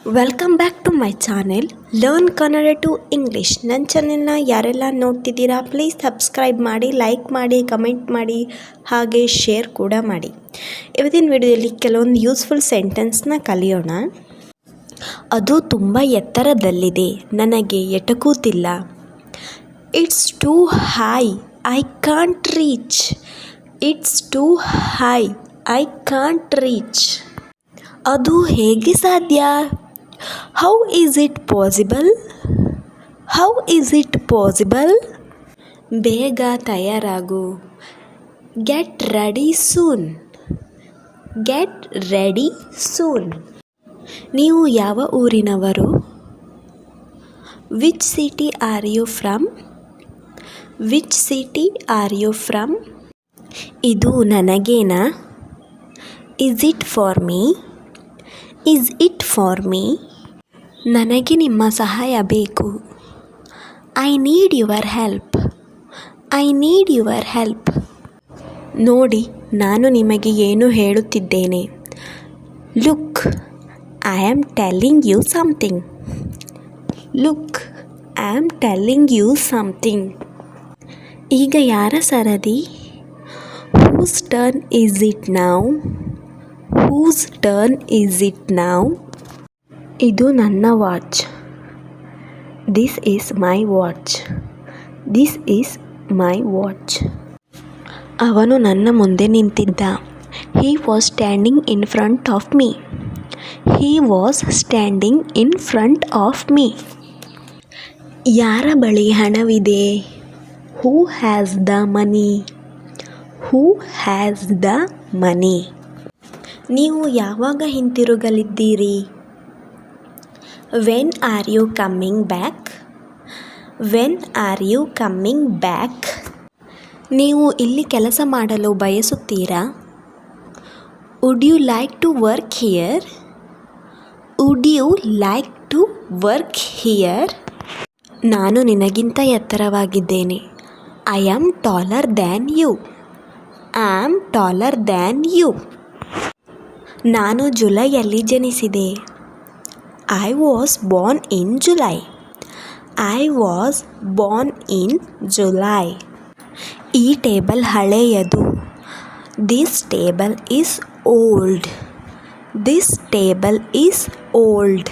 Welcome back to my channel learn Kannada to English. ನನ್ನ ಚಾನೆಲ್ನ ಯಾರೆಲ್ಲ ನೋಡ್ತಿದ್ದೀರಾ ಪ್ಲೀಸ್ ಸಬ್ಸ್ಕ್ರೈಬ್ ಮಾಡಿ, ಲೈಕ್ ಮಾಡಿ, ಕಮೆಂಟ್ ಮಾಡಿ, ಹಾಗೆ ಶೇರ್ ಕೂಡ ಮಾಡಿ. ಇವತ್ತಿನ ವಿಡಿಯೋದಲ್ಲಿ ಕೆಲವೊಂದು ಯೂಸ್ಫುಲ್ ಸೆಂಟೆನ್ಸ್ನ ಕಲಿಯೋಣ. ಅದು ತುಂಬ ಎತ್ತರದಲ್ಲಿದೆ, ನನಗೆ ಎಟಕುತ್ತಿಲ್ಲ. It's too high, I can't reach. It's too high, I can't reach. ಅದು ಹೇಗೆ ಸಾಧ್ಯ? How is it possible? How is it possible? ಬೇಗ ತಯಾರಾಗು. Get ready soon. Get ready soon. ನೀವು ಯಾವ ಊರಿನವರು? Which city are you from? Which city are you from? ಇದು ನನಗೇನಾ? Is it for me? Is it for me? ನನಗೆ ನಿಮ್ಮ ಸಹಾಯ ಬೇಕು. I need your help. I need your help. ನೋಡಿ, ನಾನು ನಿಮಗೆ ಏನು ಹೇಳುತ್ತಿದ್ದೇನೆ. Look, I am telling you something. Look, I am telling you something. ಈಗ ಯಾರ ಸರದಿ? Whose turn is it now? Whose turn is it now? ಇದು ನನ್ನ watch. This is my watch. This is my watch. ಅವನು ನನ್ನ ಮುಂದೆ ನಿಂತಿದ್ದ. He was standing in front of me. He was standing in front of me. ಯಾರ ಬಳಿ ಹಣವಿದೆ? Who has the money? Who has the ಮನಿ? ನೀವು ಯಾವಾಗ ಹಿಂತಿರುಗಲಿದ್ದೀರಿ? When are you coming back? When are you coming back? ನೀವು ಇಲ್ಲಿ ಕೆಲಸ ಮಾಡಲು ಬಯಸುತ್ತೀರಾ? Would you like to work here? Would you like to work here? ನಾನು ನಿನಗಿಂತ ಎತ್ತರವಾಗಿದ್ದೇನೆ. I am taller than you. I am taller than you. ನಾನು ಜುಲೈಯಲ್ಲಿ ಜನಿಸಿದೆ. I was born in July. I was born in July. ಈ table ಹಳೆಯದು. This table is old. This table is old.